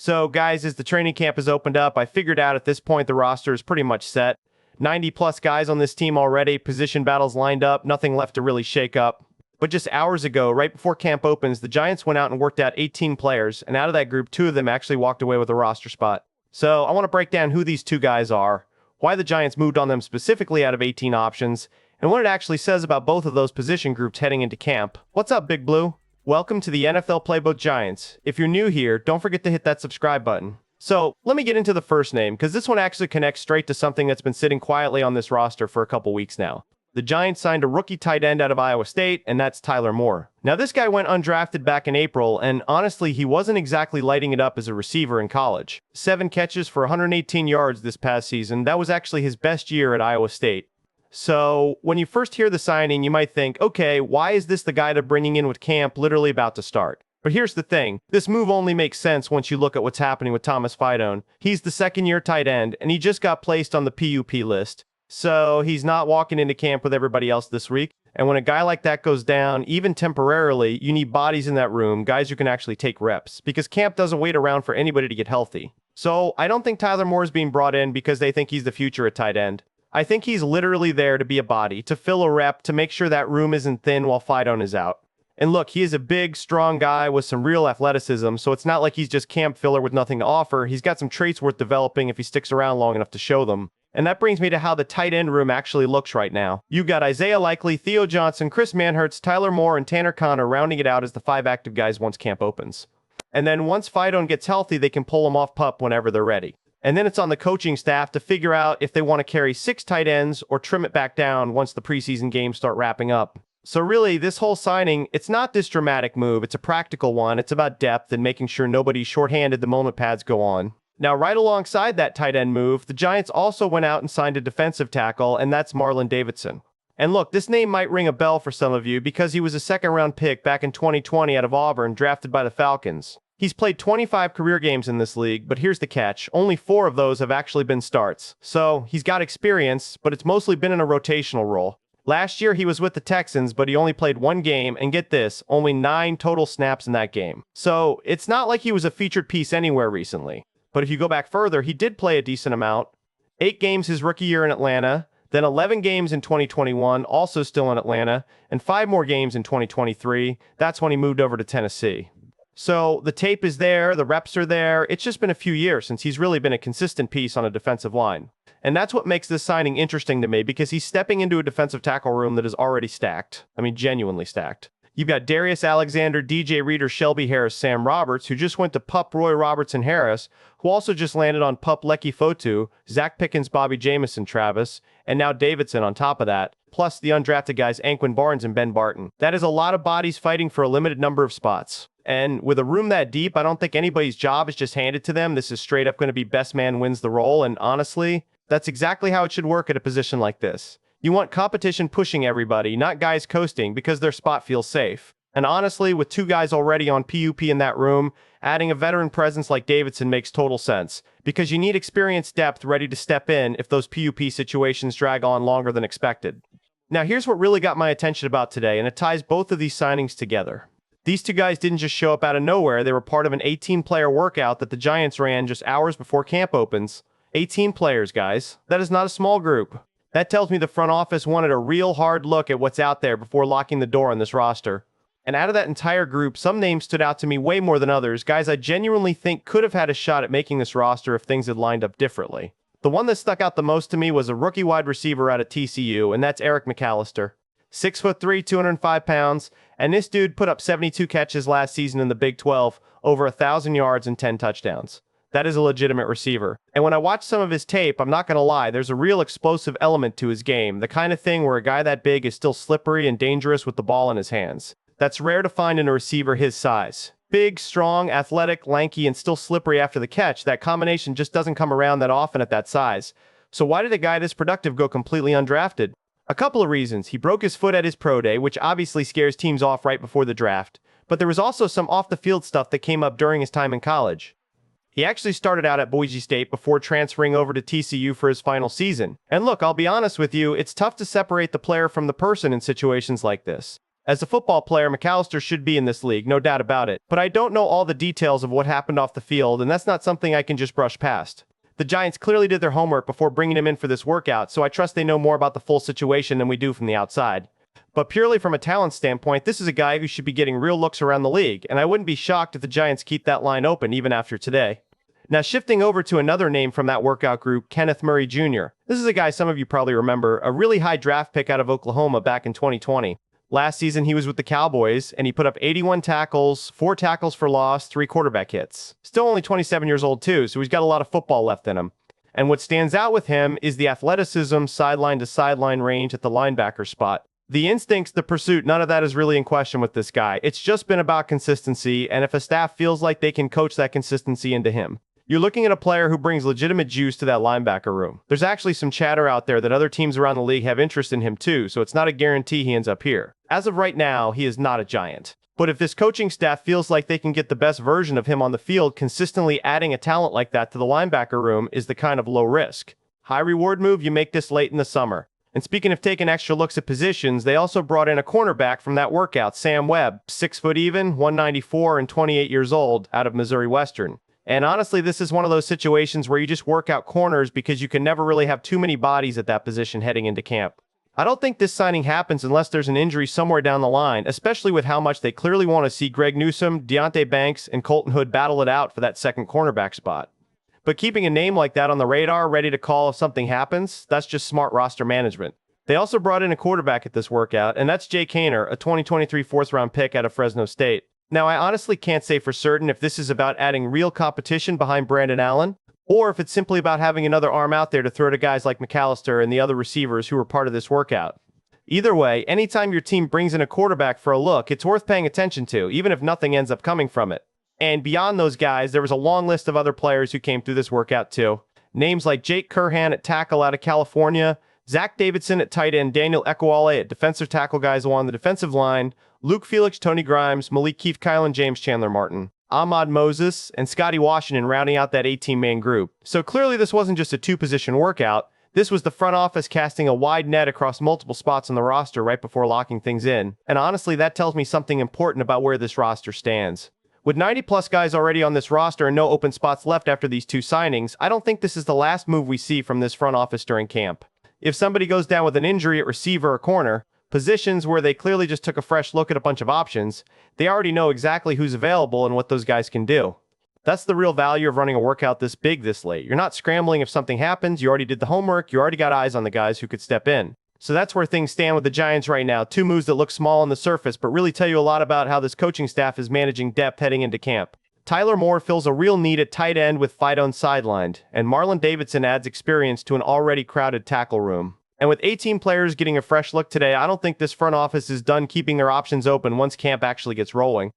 So, guys, as the training camp has opened up, I figured out at this point the roster is pretty much set. 90-plus guys on this team already, position battles lined up, nothing left to really shake up. But just hours ago, right before camp opens, the Giants went out and worked out 18 players, and out of that group, 2 of them actually walked away with a roster spot. So, I want to break down who these 2 guys are, why the Giants moved on them specifically out of 18 options, and what it actually says about both of those position groups heading into camp. What's up, Big Blue? Welcome to the NFL Playbook Giants. If you're new here, don't forget to hit that subscribe button. So, let me get into the first name, because this one actually connects straight to something that's been sitting quietly on this roster for a couple weeks now. The Giants signed a rookie tight end out of Iowa State, and that's Tyler Moore. Now, this guy went undrafted back in April, and honestly, he wasn't exactly lighting it up as a receiver in college. 7 catches for 118 yards this past season. That was actually his best year at Iowa State. So, when you first hear the signing, you might think, okay, why is this the guy they're bringing in with camp literally about to start? But here's the thing, this move only makes sense once you look at what's happening with Thomas Fidone. He's the second-year tight end, and he just got placed on the PUP list. So, he's not walking into camp with everybody else this week. And when a guy like that goes down, even temporarily, you need bodies in that room, guys who can actually take reps, because camp doesn't wait around for anybody to get healthy. So, I don't think Tyler Moore is being brought in because they think he's the future at tight end. I think he's literally there to be a body, to fill a rep, to make sure that room isn't thin while Fidone is out. And look, he is a big, strong guy with some real athleticism, so it's not like he's just camp filler with nothing to offer. He's got some traits worth developing if he sticks around long enough to show them. And that brings me to how the tight end room actually looks right now. You've got Isaiah Likely, Theo Johnson, Chris Manhertz, Tyler Moore, and Tanner Connor rounding it out as the 5 active guys once camp opens. And then once Fidone gets healthy, they can pull him off PUP whenever they're ready. And then it's on the coaching staff to figure out if they want to carry 6 tight ends or trim it back down once the preseason games start wrapping up. So really, this whole signing, it's not this dramatic move, it's a practical one. It's about depth and making sure nobody's shorthanded the moment pads go on. Now, right alongside that tight end move, the Giants also went out and signed a defensive tackle, and that's Marlon Davidson. And look, this name might ring a bell for some of you because he was a second-round pick back in 2020 out of Auburn, drafted by the Falcons. He's played 25 career games in this league, but here's the catch. Only 4 of those have actually been starts. So, he's got experience, but it's mostly been in a rotational role. Last year, he was with the Texans, but he only played 1 game, and get this, only 9 total snaps in that game. So, it's not like he was a featured piece anywhere recently. But if you go back further, he did play a decent amount. 8 games his rookie year in Atlanta, then 11 games in 2021, also still in Atlanta, and 5 more games in 2023. That's when he moved over to Tennessee. So the tape is there, the reps are there. It's just been a few years since he's really been a consistent piece on a defensive line. And that's what makes this signing interesting to me because he's stepping into a defensive tackle room that is already stacked. I mean, genuinely stacked. You've got Darius Alexander, DJ Reader, Shelby Harris, Sam Roberts, who just went to PUP Roy Robertson Harris, who also just landed on PUP Lecky Fotu, Zach Pickens, Bobby Jamison, Travis, and now Davidson on top of that, plus the undrafted guys Anquan Barnes and Ben Barton. That is a lot of bodies fighting for a limited number of spots. And with a room that deep, I don't think anybody's job is just handed to them. This is straight up going to be best man wins the role, and honestly, that's exactly how it should work at a position like this. You want competition pushing everybody, not guys coasting because their spot feels safe. And honestly, with 2 guys already on PUP in that room, adding a veteran presence like Davidson makes total sense. Because you need experienced depth ready to step in if those PUP situations drag on longer than expected. Now here's what really got my attention about today, and it ties both of these signings together. These 2 guys didn't just show up out of nowhere, they were part of an 18-player workout that the Giants ran just hours before camp opens. 18 players, guys. That is not a small group. That tells me the front office wanted a real hard look at what's out there before locking the door on this roster. And out of that entire group, some names stood out to me way more than others, guys I genuinely think could have had a shot at making this roster if things had lined up differently. The one that stuck out the most to me was a rookie wide receiver out of TCU, and that's Eric McAlister. 6'3", 205 pounds, and this dude put up 72 catches last season in the Big 12, over 1,000 yards and 10 touchdowns. That is a legitimate receiver. And when I watch some of his tape, I'm not going to lie, there's a real explosive element to his game, the kind of thing where a guy that big is still slippery and dangerous with the ball in his hands. That's rare to find in a receiver his size. Big, strong, athletic, lanky, and still slippery after the catch, that combination just doesn't come around that often at that size. So why did a guy this productive go completely undrafted? A couple of reasons. He broke his foot at his pro day, which obviously scares teams off right before the draft. But there was also some off-the-field stuff that came up during his time in college. He actually started out at Boise State before transferring over to TCU for his final season. And look, I'll be honest with you, it's tough to separate the player from the person in situations like this. As a football player, McAlister should be in this league, no doubt about it. But I don't know all the details of what happened off the field, and that's not something I can just brush past. The Giants clearly did their homework before bringing him in for this workout, so I trust they know more about the full situation than we do from the outside. But purely from a talent standpoint, this is a guy who should be getting real looks around the league, and I wouldn't be shocked if the Giants keep that line open even after today. Now shifting over to another name from that workout group, Kenneth Murray Jr. This is a guy some of you probably remember, a really high draft pick out of Oklahoma back in 2020. Last season he was with the Cowboys, and he put up 81 tackles, 4 tackles for loss, 3 quarterback hits. Still only 27 years old too, so he's got a lot of football left in him. And what stands out with him is the athleticism, sideline to sideline range at the linebacker spot. The instincts, the pursuit, none of that is really in question with this guy. It's just been about consistency, and if a staff feels like they can coach that consistency into him. You're looking at a player who brings legitimate juice to that linebacker room. There's actually some chatter out there that other teams around the league have interest in him too, so it's not a guarantee he ends up here. As of right now, he is not a Giant. But if this coaching staff feels like they can get the best version of him on the field, consistently adding a talent like that to the linebacker room is the kind of low risk, high reward move you make this late in the summer. And speaking of taking extra looks at positions, they also brought in a cornerback from that workout, Sam Webb, 6 foot even, 194 and 28 years old, out of Missouri Western. And honestly, this is one of those situations where you just work out corners because you can never really have too many bodies at that position heading into camp. I don't think this signing happens unless there's an injury somewhere down the line, especially with how much they clearly want to see Greg Newsome, Deonte Banks, and Colton Hood battle it out for that second cornerback spot. But keeping a name like that on the radar, ready to call if something happens, that's just smart roster management. They also brought in a quarterback at this workout, and that's Jake Haener, a 2023 fourth-round pick out of Fresno State. Now, I honestly can't say for certain if this is about adding real competition behind Brandon Allen, or if it's simply about having another arm out there to throw to guys like McAlister and the other receivers who were part of this workout. Either way, anytime your team brings in a quarterback for a look, it's worth paying attention to, even if nothing ends up coming from it. And beyond those guys, there was a long list of other players who came through this workout too. Names like Jake Curhan at tackle out of California, Zach Davidson at tight end, Daniel Ekuale at defensive tackle guys along the defensive line, Luke Felix, Tony Grimes, Malik Keith Kyle, and James Chandler Martin, Ahmad Moses, and Scotty Washington rounding out that 18-man group. So clearly this wasn't just a 2-position workout. This was the front office casting a wide net across multiple spots on the roster right before locking things in. And honestly, that tells me something important about where this roster stands. With 90-plus guys already on this roster and no open spots left after these 2 signings, I don't think this is the last move we see from this front office during camp. If somebody goes down with an injury at receiver or corner, positions where they clearly just took a fresh look at a bunch of options, they already know exactly who's available and what those guys can do. That's the real value of running a workout this big this late. You're not scrambling if something happens, you already did the homework, you already got eyes on the guys who could step in. So that's where things stand with the Giants right now. 2 moves that look small on the surface, but really tell you a lot about how this coaching staff is managing depth heading into camp. Tyler Moore fills a real need at tight end with Fidone sidelined, and Marlon Davidson adds experience to an already crowded tackle room. And with 18 players getting a fresh look today, I don't think this front office is done keeping their options open once camp actually gets rolling.